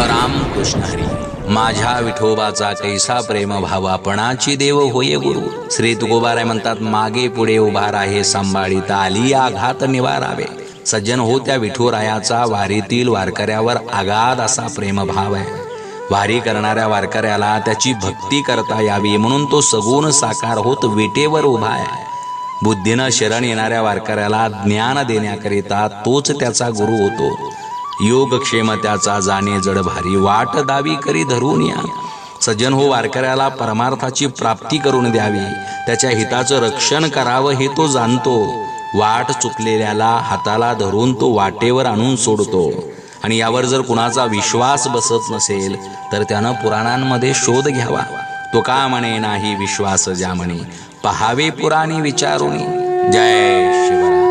रामकृष्ण हरी. माझ्या विठोबाचा कैसा प्रेम भाव आपणाची देव होय गुरु. श्री तुकोबाराय म्हणतात, मागे पुढे उभा राहे सांभाळीता आली आघात निवारावे. सज्जन हो, त्या विठुरायाचा वारीतील वारकऱ्यावर आगाध असा प्रेमभाव आहे. वारी करणाऱ्या वारकऱ्याला त्याची भक्ती करता यावी म्हणून तो सगुण साकार होत विटेवर उभा आहे. बुद्धीनं शरण येणाऱ्या वारकऱ्याला ज्ञान देण्याकरिता तोच त्याचा गुरु होतो. योगक्षेम त्याचा जाणे जड भारी, वाट दावी करी धरून या. सज्जन हो, वारकऱ्याला परमार्थाची प्राप्ती करून द्यावी, त्याच्या हिताचं रक्षण करावं हे तो जाणतो. वाट चुकलेल्याला हाताला धरून तो वाटेवर आणून सोडतो. आणि यावर जर कुणाचा विश्वास बसत नसेल तर त्यानं पुराणांमध्ये शोध घ्यावा. तो का म्हणे नाही विश्वास ज्या म्हणे, पहावे पुराणी विचारुनी. जय शिवराय.